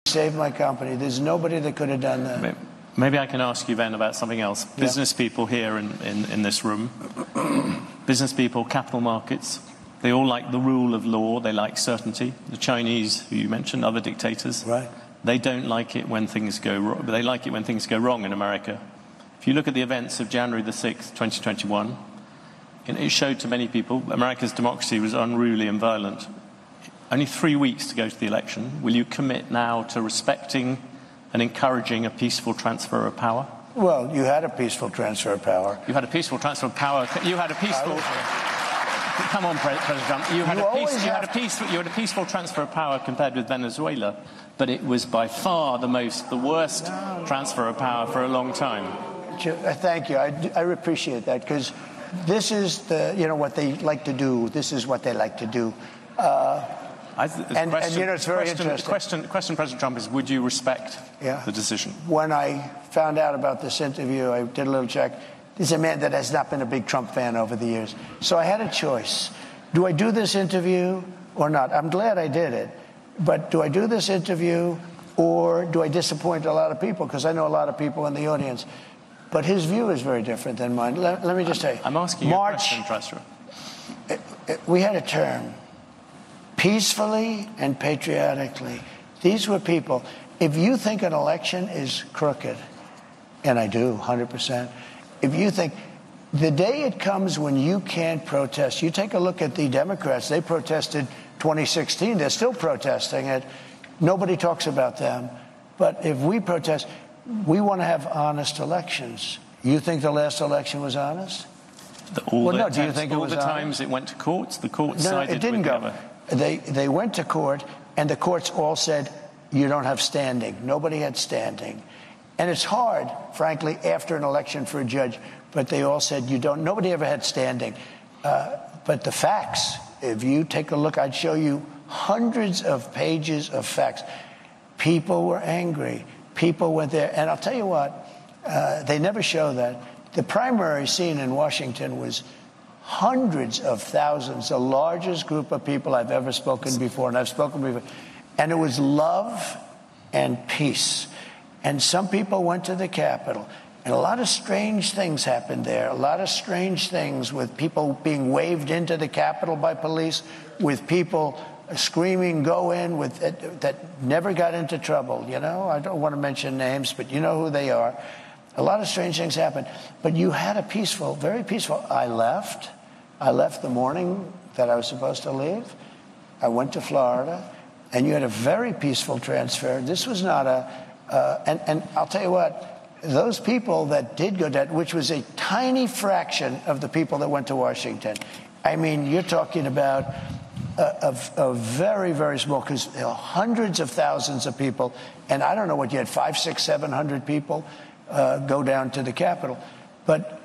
saved my company. There's nobody that could have done that. Maybe I can ask you then about something else. Yeah. Business people here in this room, business people, capital markets, they all like the rule of law. They like certainty. The Chinese, who you mentioned, other dictators, right? They don't like it when things go wrong. They like it when things go wrong in America. If you look at the events of January the 6th, 2021, it showed to many people America's democracy was unruly and violent. Only 3 weeks to go to the election. Will you commit now to respecting and encouraging a peaceful transfer of power? Well, you had a peaceful transfer of power. You had a peaceful transfer of power. You had a peaceful... Come on, President Trump. You had a peaceful transfer of power compared with Venezuela, but it was by far the worst transfer of power for a long time. Thank you. I appreciate that, because this is what they like to do. This is what they like to do. It's very interesting. The question, President Trump, is would you respect the decision? When I found out about this interview, I did a little check. He's a man that has not been a big Trump fan over the years. So I had a choice. Do I do this interview or not? I'm glad I did it. But do I do this interview or do I disappoint a lot of people? Because I know a lot of people in the audience. But his view is very different than mine. Let me just tell you. I'm asking you a question, Trustro. We had a term, peacefully and patriotically. These were people. If you think an election is crooked, and I do, 100%, if you think the day it comes when you can't protest, you take a look at the Democrats. They protested 2016. They're still protesting it. Nobody talks about them. But if we protest, we want to have honest elections. You think the last election was honest? Do you think all the times it went to courts? The courts sided it didn't go. They went to court, and the courts all said, you don't have standing. Nobody had standing. And it's hard, frankly, after an election for a judge, but they all said you don't. Nobody ever had standing. But the facts, if you take a look, I'd show you hundreds of pages of facts. People were angry. People went there. And I'll tell you what, they never show that. The primary scene in Washington was hundreds of thousands, the largest group of people I've ever spoken before, and I've spoken before. And it was love and peace. And some people went to the Capitol, and a lot of strange things happened there. A lot of strange things with people being waved into the Capitol by police, with people screaming, go in, that never got into trouble. I don't want to mention names, but you know who they are. A lot of strange things happened. But you had a peaceful, very peaceful. I left the morning that I was supposed to leave. I went to Florida, and you had a very peaceful transfer. This was not and I'll tell you what, those people that did go down, which was a tiny fraction of the people that went to Washington. I mean, you're talking about a very, very small, because hundreds of thousands of people, and I don't know what you had, 500, 600, 700 people go down to the Capitol. But